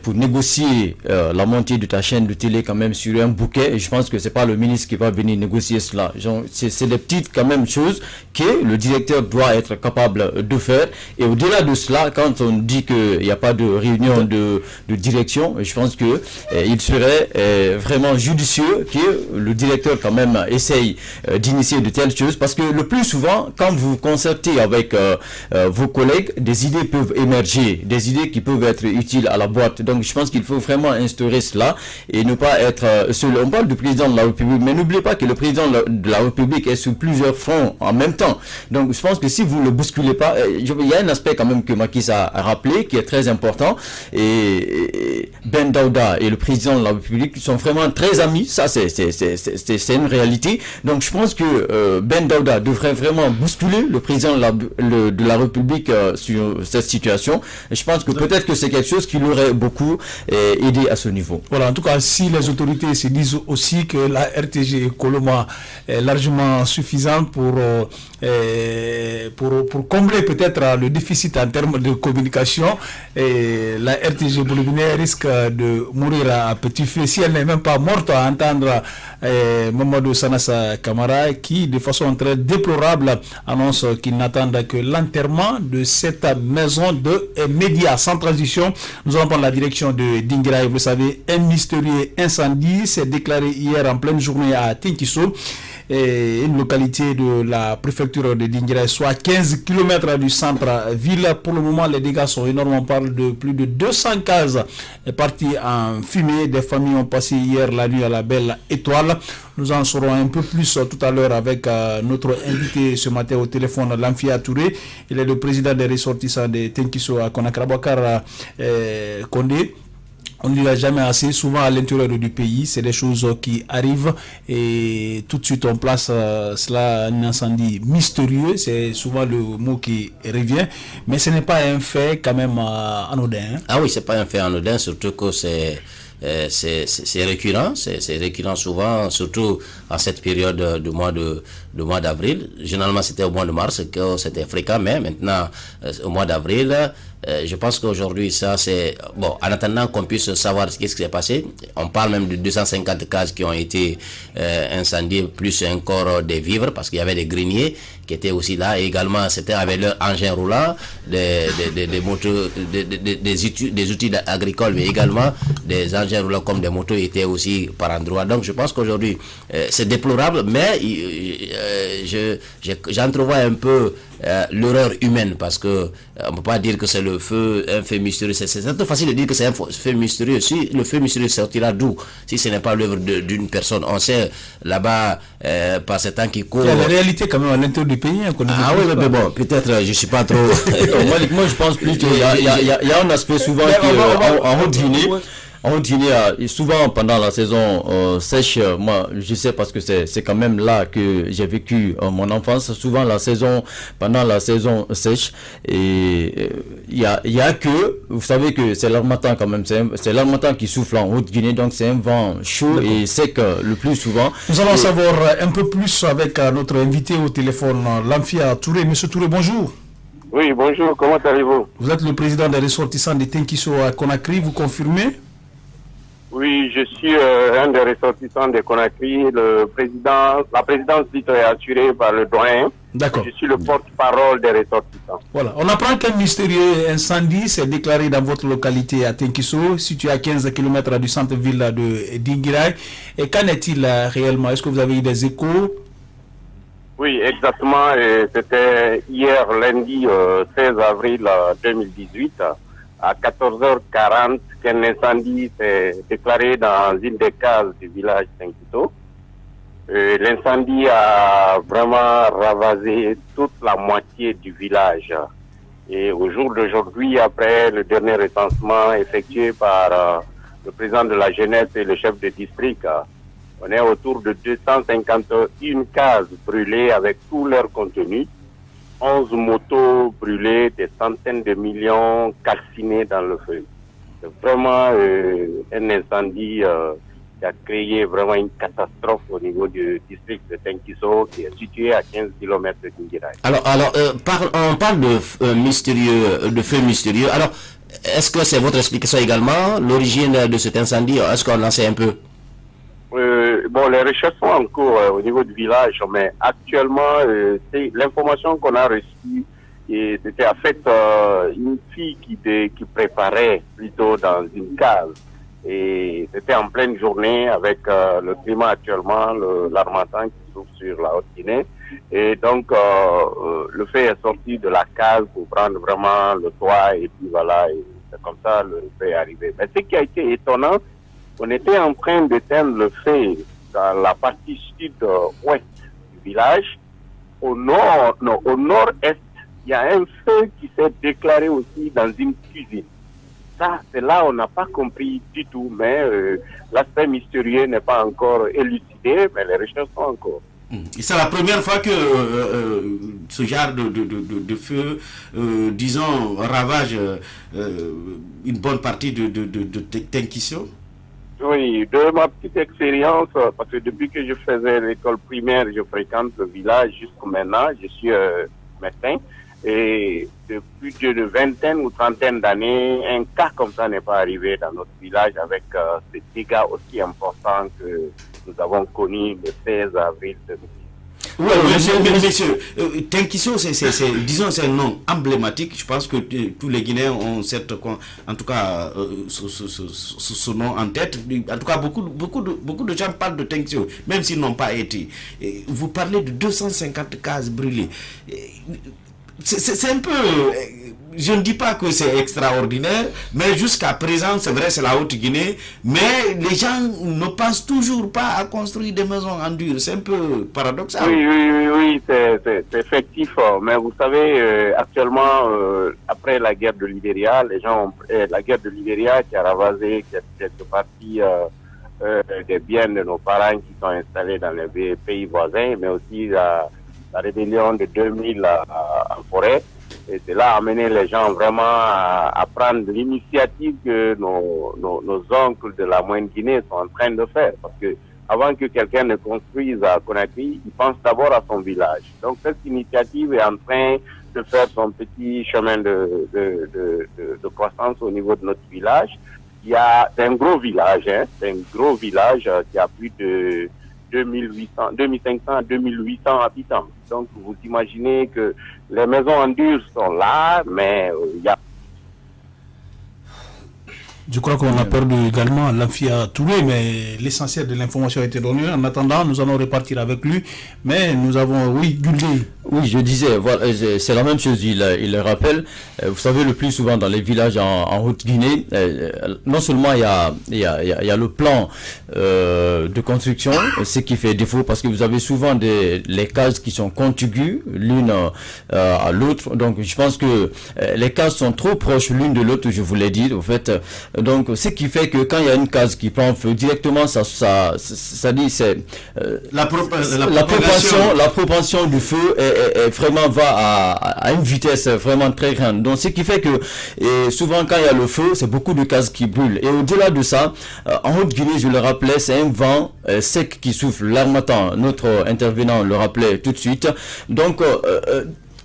pour négocier la montée de ta chaîne de télé quand même sur un bouquet, et je pense que c'est pas le ministre qui va venir négocier cela. C'est des petites quand même choses que le directeur doit être capable de faire. Et au-delà de cela, quand on dit qu'il n'y a pas de réunion de direction, je pense que il serait vraiment judicieux que le directeur quand même essaye d'initier de telles choses, parce que le plus souvent, quand vous concertez avec vos collègues, des idées peuvent émerger, des idées qui peuvent être utiles à la boîte. Donc je pense qu'il faut vraiment instaurer cela et ne pas être seul. On parle du président de la République, mais n'oubliez pas que le président de la République est sur plusieurs fronts en même temps. Donc je pense que si vous ne le bousculez pas, il y a un aspect quand même que Macky a rappelé qui est très important, et Ben Daouda et le président de la République sont vraiment très amis, ça c'est une réalité. Donc je pense que Ben Daouda devrait vraiment bousculer le président de la République sur cette situation. Et je pense que peut-être que c'est quelque chose qui l'aurait beaucoup aidé à ce niveau. Voilà, en tout cas, si les autorités se disent aussi que la RTG Koloma est largement suffisante pour combler peut-être le déficit en termes de communication, et la RTG Boulbina risque de mourir à petit feu si elle n'est même pas morte, à entendre Mamadou Sanassa Camara qui, de façon très déplorable, annonce qu'il n'attend que l'enterrement de cette maison de médias. Sans transition, nous allons prendre la direction de Dinguiraye. Vous savez, un mystérieux incendie s'est déclaré hier en pleine journée à Tinkiso, une localité de la préfecture de Dinguiraye, soit 15 km du centre-ville. Pour le moment, les dégâts sont énormes. On parle de plus de 200 cases parties en fumée. Des familles ont passé hier la nuit à la belle étoile. Nous en saurons un peu plus tout à l'heure avec notre invité ce matin au téléphone, Lamfia Touré. Il est le président des ressortissants de Tinkiso à Conakry, Bakar Condé. On ne l'a jamais assez, souvent à l'intérieur du pays, c'est des choses qui arrivent et tout de suite on place cela un incendie mystérieux, c'est souvent le mot qui revient, mais ce n'est pas un fait quand même anodin. Hein? Ah oui, c'est pas un fait anodin, surtout que c'est récurrent, c'est récurrent souvent, surtout en cette période du mois d'avril. Généralement c'était au mois de mars que c'était fréquent, mais maintenant au mois d'avril, je pense qu'aujourd'hui ça c'est bon. En attendant qu'on puisse savoir ce qui s'est passé, on parle même de 250 cases qui ont été incendiées, plus encore des vivres, parce qu'il y avait des greniers qui étaient aussi là, et également c'était avec leur engin roulant, des motos, des outils agricoles, mais également des engins roulants comme des motos étaient aussi par endroits. Donc je pense qu'aujourd'hui c'est déplorable, mais j'entrevois un peu l'erreur humaine, parce que on ne peut pas dire que c'est un feu mystérieux. C'est trop facile de dire que c'est un feu mystérieux. Si le feu mystérieux sortira d'où, si ce n'est pas l'œuvre d'une personne? On sait là-bas par ces temps qui courent. Il y a la réalité quand même à l'intérieur du pays. Hein, ah oui, mais bon, peut-être je suis pas trop. Moi je pense plus qu'il y a un aspect souvent qui en Haute-Guinée. En Haute-Guinée, souvent pendant la saison sèche, moi je sais parce que c'est quand même là que j'ai vécu mon enfance, souvent pendant la saison sèche, et il y a que, vous savez que c'est l'harmattan quand même, c'est l'harmattan qui souffle en Haute-Guinée, donc c'est un vent chaud et sec le plus souvent. Nous allons savoir un peu plus avec notre invité au téléphone, Lamfia Touré. Monsieur Touré, bonjour. Oui, bonjour, comment allez-vous? Vous êtes le président des ressortissants de Tinkiso à Conakry, vous confirmez? Oui, je suis un des ressortissants de Conakry. La présidence titre est assurée par le doyen. D'accord. Je suis le porte-parole des ressortissants. Voilà. On apprend qu'un mystérieux incendie s'est déclaré dans votre localité à Tinkiso, située à 15 km du centre-ville de Dinguiraye. Et qu'en est-il réellement? Est-ce que vous avez eu des échos? Oui, exactement. C'était hier lundi 16 avril 2018. à 14h40 qu'un incendie s'est déclaré dans une des cases du village Tenkito. L'incendie a vraiment ravagé toute la moitié du village. Et au jour d'aujourd'hui, après le dernier recensement effectué par le président de la jeunesse et le chef de district, on est autour de 251 cases brûlées avec tout leur contenu, 11 motos brûlées, des centaines de millions calcinés dans le feu. C'est vraiment un incendie qui a créé vraiment une catastrophe au niveau du district de Tenkiso, qui est situé à 15 km de Kingirai. Alors, on parle de feu mystérieux. Alors, est-ce que c'est votre explication également, l'origine de cet incendie? Est-ce qu'on en sait un peu? Bon, les recherches sont en cours au niveau du village, mais actuellement, c'est l'information qu'on a reçue. Et c'était en fait une fille qui préparait plutôt dans une case. Et c'était en pleine journée avec le climat actuellement, l'harmattan qui s'ouvre sur la Haute-Guinée. Et donc, le feu est sorti de la case pour prendre vraiment le toit. Et puis voilà, et c'est comme ça le feu est arrivé. Mais ce qui a été étonnant, on était en train d'éteindre le feu dans la partie sud-ouest du village. Au nord-est, il y a un feu qui s'est déclaré aussi dans une cuisine. Ça, c'est là on n'a pas compris du tout, mais l'aspect mystérieux n'est pas encore élucidé, mais les recherches sont en cours. C'est la première fois que ce genre de feu, disons, ravage une bonne partie de Tenkiso. Oui, de ma petite expérience, parce que depuis que je faisais l'école primaire, je fréquente le village jusqu'à maintenant, je suis médecin. Et depuis une vingtaine ou trentaine d'années, un cas comme ça n'est pas arrivé dans notre village avec ces dégâts aussi importants que nous avons connus le 16 avril 2010. Oui, monsieur, Tenkiso, disons, c'est un nom emblématique. Je pense que tous les Guinéens ont en tout cas, ce nom en tête. En tout cas, beaucoup de gens parlent de Tenkiso, même s'ils n'ont pas été. Vous parlez de 250 cases brûlées. C'est un peu, je ne dis pas que c'est extraordinaire, mais jusqu'à présent, c'est vrai, c'est la Haute-Guinée, mais les gens ne pensent toujours pas à construire des maisons en dur. C'est un peu paradoxal. Oui, c'est effectif. Mais vous savez, actuellement, après la guerre de Libéria, la guerre de Libéria qui a ravagé quelques parties des biens de nos parents qui sont installés dans les pays voisins, mais aussi la rébellion de 2000 en forêt. Et cela a amené les gens vraiment à prendre l'initiative que nos oncles de la Moyenne-Guinée sont en train de faire. Parce que avant que quelqu'un ne construise à Conakry, il pense d'abord à son village. Donc cette initiative est en train de faire son petit chemin de croissance au niveau de notre village. C'est un gros village, c'est un gros village qui a plus de 2500 à 2800 habitants. Donc vous imaginez que les maisons en dur sont là, mais il y a... Je crois qu'on a perdu également l'Amphia Touré, mais l'essentiel de l'information a été donné. En attendant, nous allons repartir avec lui. Mais nous avons, Gulli. Oui, je disais, voilà, c'est la même chose, il le rappelle. Vous savez, le plus souvent dans les villages en Haute-Guinée, non seulement il y a le plan de construction, ce qui fait défaut, parce que vous avez souvent les cases qui sont contiguës l'une à l'autre. Donc, je pense que les cases sont trop proches l'une de l'autre, je vous l'ai dit, au fait. Donc, ce qui fait que quand il y a une case qui prend feu, directement, ça dit, c'est la propension du feu est vraiment va à une vitesse vraiment très grande. Donc, ce qui fait que souvent, quand il y a le feu, c'est beaucoup de cases qui brûlent. Et au-delà de ça, en Haute-Guinée, je le rappelais, c'est un vent sec qui souffle. L'harmattan, notre intervenant le rappelait tout de suite. Donc,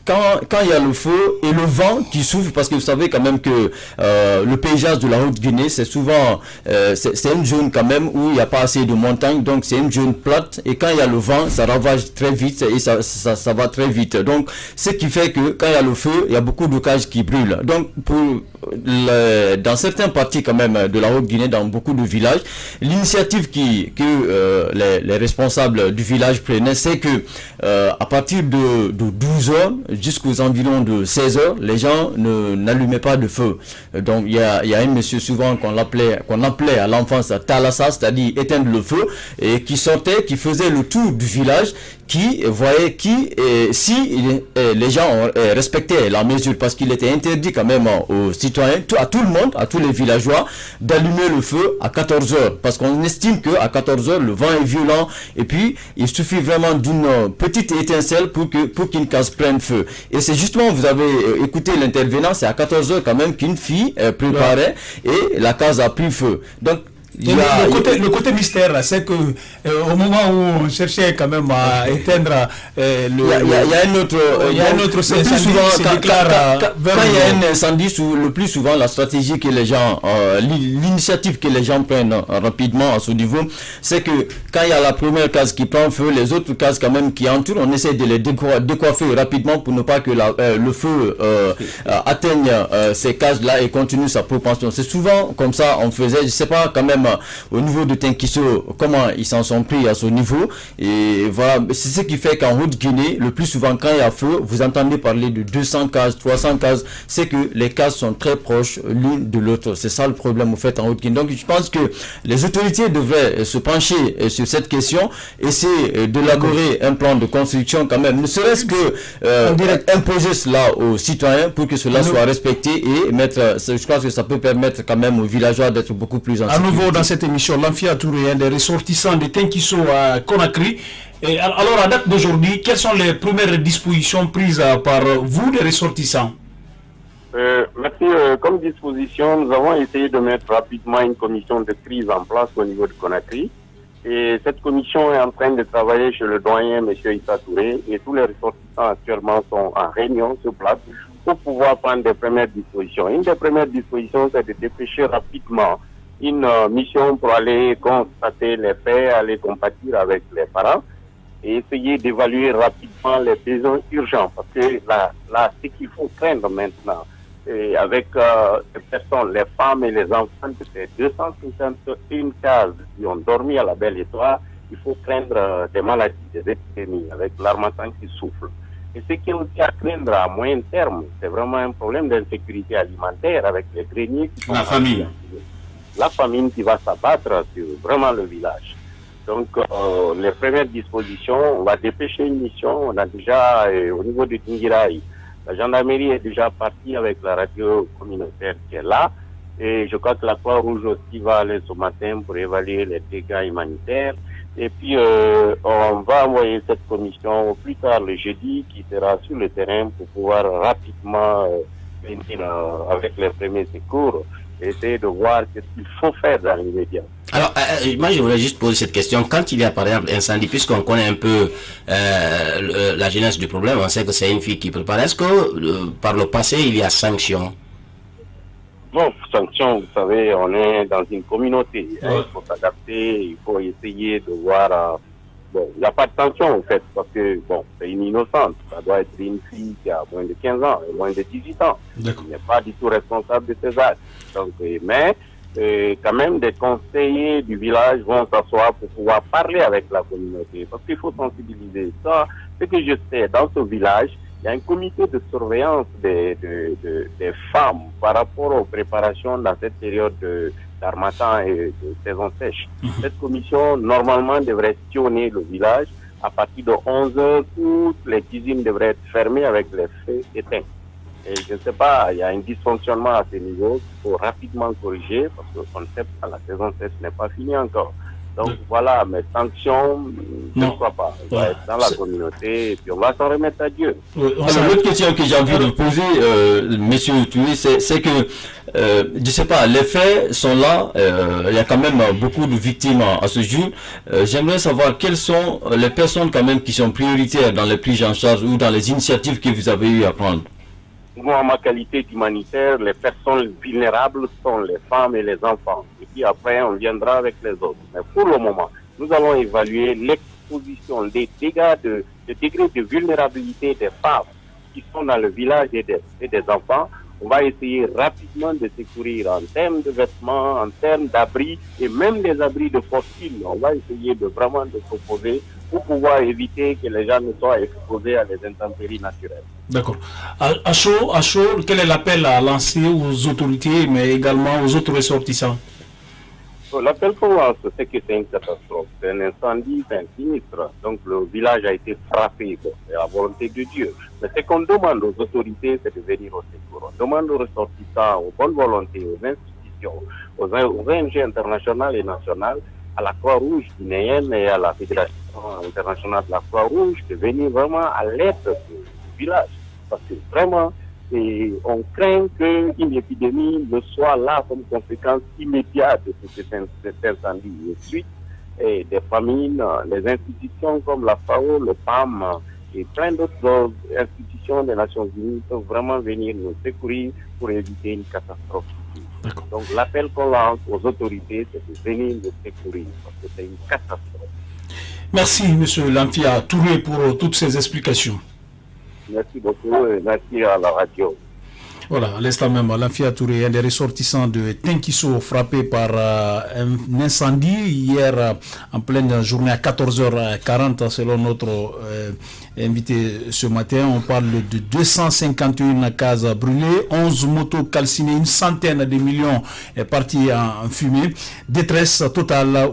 quand il y a le feu et le vent qui souffle, parce que vous savez quand même que le paysage de la Haute-Guinée, c'est souvent c'est une zone quand même où il n'y a pas assez de montagnes, donc c'est une zone plate, et quand il y a le vent, ça ravage très vite et ça va très vite. Donc ce qui fait que quand il y a le feu, il y a beaucoup de cases qui brûlent. Donc dans certaines parties quand même de la Haute-Guinée, dans beaucoup de villages, l'initiative que les responsables du village prenaient, c'est que à partir de 12 heures jusqu'aux environs de 16 heures, les gens n'allumaient pas de feu. Donc il y a un monsieur souvent qu'on appelait à l'enfance Talassa, c'est-à-dire éteindre le feu, et qui sortait, qui faisait le tour du village, qui voyait si les gens respectaient la mesure, parce qu'il était interdit quand même aux citoyens, à tout le monde, à tous les villageois, d'allumer le feu à 14 heures, parce qu'on estime qu'à 14 heures, le vent est violent, et puis il suffit vraiment d'une petite étincelle pour qu'une case prenne feu. Et c'est justement, vous avez écouté l'intervenant, c'est à 14 heures quand même qu'une fille préparait, et la case a pris feu. Donc, le côté mystère, c'est que au moment où on cherchait quand même à éteindre il y a un autre c'est plus souvent quand il y a un incendie, le plus souvent la stratégie que les gens l'initiative que les gens prennent rapidement à ce niveau, c'est que quand il y a la première case qui prend feu, les autres cases quand même qui entourent, on essaie de les décoiffer rapidement pour ne pas que le feu atteigne ces cases là et continue sa propension. C'est souvent comme ça on faisait. Je sais pas quand même au niveau de Tenkiso, comment ils s'en sont pris à ce niveau. Et voilà, c'est ce qui fait qu'en Haute-Guinée, le plus souvent quand il y a feu, vous entendez parler de 200 cases, 300 cases, c'est que les cases sont très proches l'une de l'autre. C'est ça le problème au fait en Haute-Guinée. Donc je pense que les autorités devraient se pencher sur cette question, essayer d'élaborer un plan de construction quand même, ne serait-ce que imposer cela aux citoyens pour que cela soit respecté et je crois que ça peut permettre quand même aux villageois d'être beaucoup plus en sécurité. Dans cette émission, Lamfia Touré, des ressortissants de Tenkiso à Conakry. Et alors, à date d'aujourd'hui, quelles sont les premières dispositions prises par vous, les ressortissants? Merci. Comme disposition, nous avons essayé de mettre rapidement une commission de crise en place au niveau de Conakry. Et cette commission est en train de travailler chez le doyen, M. Issa Touré, et tous les ressortissants actuellement sont en réunion sur place pour pouvoir prendre des premières dispositions. Une des premières dispositions, c'est de dépêcher rapidement une mission pour aller constater les faits, aller compatir avec les parents et essayer d'évaluer rapidement les besoins urgents. Parce que là ce qu'il faut craindre maintenant, avec ces personnes, les femmes et les enfants de ces 251 cases qui ont dormi à la Belle Étoile, il faut craindre des maladies, des épidémies, avec l'harmattan qui souffle. Et ce qui est aussi à craindre à moyen terme, c'est vraiment un problème d'insécurité alimentaire avec les greniers qui sont... La famine qui va s'abattre sur vraiment le village. Donc, les premières dispositions, on va dépêcher une mission. On a déjà, au niveau de Tingirai, la gendarmerie est déjà partie avec la radio communautaire qui est là. Et je crois que la Croix-Rouge aussi va aller ce matin pour évaluer les dégâts humanitaires. Et puis, on va envoyer cette commission au plus tard le jeudi qui sera sur le terrain pour pouvoir rapidement venir avec les premiers secours. Essayer de voir ce qu'il faut faire dans l'immédiat. Alors, moi je voulais juste poser cette question. Quand il y a par exemple incendie, puisqu'on connaît un peu la genèse du problème, on sait que c'est une fille qui prépare. Est-ce que par le passé il y a sanctions? Bon, sanctions, vous savez, on est dans une communauté. Il faut s'adapter, il faut essayer de voir... Bon, il n'y a pas de sanction en fait, parce que bon, c'est une innocente. Ça doit être une fille qui a moins de 15 ans, moins de 18 ans. Il n'est pas du tout responsable de ses actes. Donc, mais quand même, des conseillers du village vont s'asseoir pour pouvoir parler avec la communauté. Parce qu'il faut sensibiliser. Ça, ce que je sais, dans ce village, il y a un comité de surveillance des femmes par rapport aux préparations dans cette période d'harmattan et de saison sèche. Cette commission, normalement, devrait sillonner le village. À partir de 11 heures, toutes les cuisines devraient être fermées avec les feux éteints. Et je ne sais pas, il y a un dysfonctionnement à ce niveau qu'il faut rapidement corriger parce que on ne sait pas, la saison sèche n'est pas finie encore. Donc voilà, mais sanctions, je ne crois pas. On va être dans la communauté et puis on va s'en remettre à Dieu. Alors l'autre question que j'ai envie de poser, monsieur Touré, c'est que, je ne sais pas, les faits sont là, il y a quand même beaucoup de victimes à ce jour. J'aimerais savoir quelles sont les personnes quand même qui sont prioritaires dans les prises en charge ou dans les initiatives que vous avez eu à prendre. Moi, en ma qualité d'humanitaire, les personnes vulnérables sont les femmes et les enfants. Et puis après, on viendra avec les autres. Mais pour le moment, nous allons évaluer l'exposition, les dégâts, le degré de vulnérabilité des femmes qui sont dans le village et des enfants. On va essayer rapidement de secourir en termes de vêtements, en termes d'abris et même des abris de fortune. On va essayer de vraiment de proposer pour pouvoir éviter que les gens ne soient exposés à des intempéries naturelles. D'accord. À chaud, quel est l'appel à lancer aux autorités, mais également aux autres ressortissants? L'appel qu'on lance, c'est que c'est une catastrophe, c'est un incendie, c'est un sinistre. Donc le village a été frappé, c'est la volonté de Dieu. Mais ce qu'on demande aux autorités, c'est de venir au secours. On demande aux ressortissants, aux bonnes volontés, aux institutions, aux ONG internationales et nationales, à la Croix-Rouge guinéenne et à la Fédération internationale de la Croix-Rouge de venir vraiment à l'aide du village. Parce que vraiment, et on craint qu'une épidémie ne soit là comme conséquence immédiate de cet incendie. Et suite et des famines, les institutions comme la FAO, le PAM et plein d'autres institutions des Nations Unies peuvent vraiment venir nous secourir pour éviter une catastrophe. Donc l'appel qu'on lance aux autorités, c'est de venir nous secourir parce que c'est une catastrophe. Merci, M. Lamfia Touré, pour toutes ces explications. Merci beaucoup et merci à la radio. Voilà, à l'instant même, Lamfia Touré, un des ressortissants de Tenkiso, frappé par un incendie hier en pleine journée à 14h40, selon notre invité ce matin. On parle de 251 cases brûlées, 11 motos calcinées, une centaine de millions partis en fumée. Détresse totale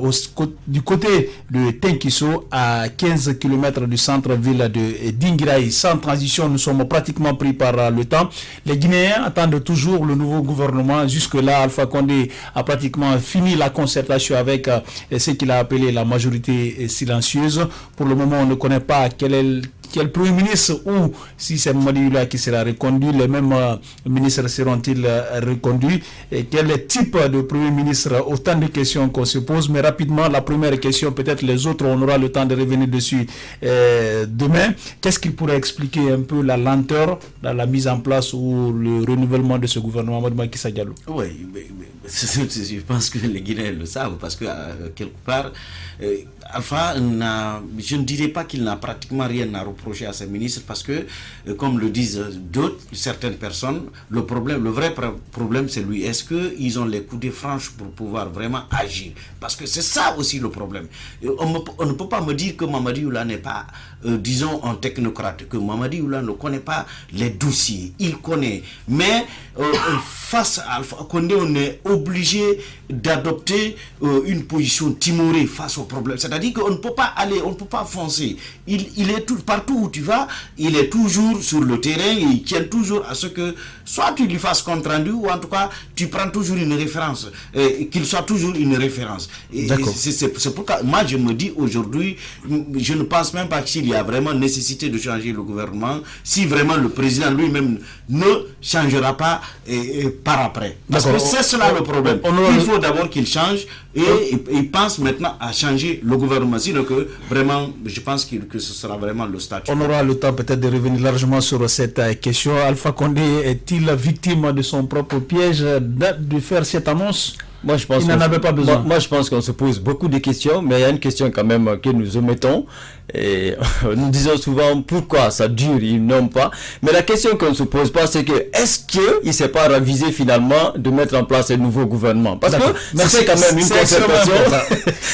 du côté de Tenkiso, à 15 km du centre-ville de Dinguiraï. Sans transition, nous sommes pratiquement pris par le temps. Les Guinéens attendent toujours le nouveau gouvernement. Jusque-là, Alpha Condé a pratiquement fini la concertation avec ce qu'il a appelé la majorité silencieuse. Pour le moment, on ne connaît pas quel Premier ministre ou si c'est Madioula qui sera reconduit, les mêmes ministres seront-ils reconduits et quel type de Premier ministre? Autant de questions qu'on se pose, mais rapidement, la première question, peut-être les autres, on aura le temps de revenir dessus demain. Qu'est-ce qui pourrait expliquer un peu la lenteur dans la mise en place ou le renouvellement de ce gouvernement, Mme Macky Sall? Oui, je pense que les Guinéens le savent parce que quelque part, Alpha, je ne dirais pas qu'il n'a pratiquement rien à reprocher à ses ministres parce que, comme le disent certaines personnes, le vrai problème c'est lui. Est-ce qu'ils ont les coudées franches pour pouvoir vraiment agir? Parce que c'est ça aussi le problème. On ne peut pas me dire que Mamadi Oula n'est pas, disons, un technocrate, que Mamadi Oula ne connaît pas les dossiers. Il connaît. Mais face à Alpha Condé, on est obligé d'adopter une position timorée face au problème. C'est-à-dire qu'on ne peut pas aller, on ne peut pas foncer. Il est partout où tu vas, il est toujours sur le terrain et il tient toujours à ce que soit tu lui fasses compte rendu ou en tout cas tu prends toujours une référence, qu'il soit toujours une référence. C'est pourquoi moi je me dis aujourd'hui, je ne pense même pas qu'il y a vraiment nécessité de changer le gouvernement si vraiment le président lui-même ne changera pas par après. Parce que c'est cela le problème. Il faut d'abord qu'il change et il pense maintenant à changer le gouvernement. Sinon que vraiment, je pense que ce sera vraiment le statut. On aura le temps peut-être de revenir largement sur cette question. Alpha Condé est-il victime de son propre piège de faire cette annonce? Moi, je pense il n'en avait pas besoin. Moi, je pense qu'on se pose beaucoup de questions, mais il y a une question quand même que nous omettons. Et nous disons souvent pourquoi ça dure, ils n'ont pas. Mais la question qu'on ne se pose pas, c'est que est-ce qu'il ne s'est pas ravisé finalement de mettre en place un nouveau gouvernement? Parce que c'est quand même une concertation.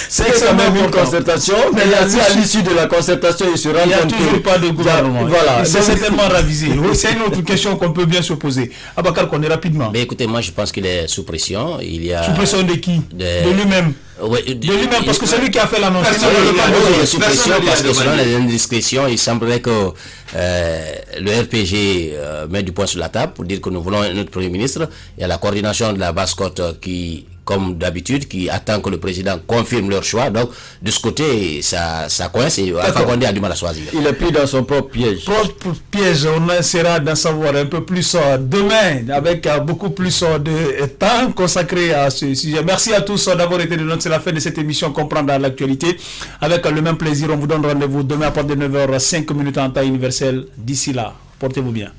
C'est quand même une concertation. Mais à l'issue de la concertation, il se rend compte qu'il n'y a toujours pas de gouvernement. Voilà. C'est certainement ravisé. C'est une autre question qu'on peut bien se poser. Abakar, qu'on est rapidement. Mais écoutez, moi je pense qu'il est sous pression. Il y a sous pression de qui? De lui-même. Oui, de lui-même, parce que c'est lui qui a fait l'annonce. Il est sous pression parce que selon les indiscrétions, il semblerait que le RPG met du poing sur la table pour dire que nous voulons notre Premier ministre. Il y a la coordination de la basse-côte qui, comme d'habitude, qui attend que le président confirme leur choix. Donc, de ce côté, ça coince et Alpha Condé a du mal à choisir. Il est pris dans son propre piège. On essaiera d'en savoir un peu plus demain, avec beaucoup plus de temps consacré à ce sujet. Merci à tous d'avoir été de notre. C'est la fin de cette émission Comprendre l'actualité. Avec le même plaisir, on vous donne rendez-vous demain à partir de 9h05 en temps universel. D'ici là, portez-vous bien.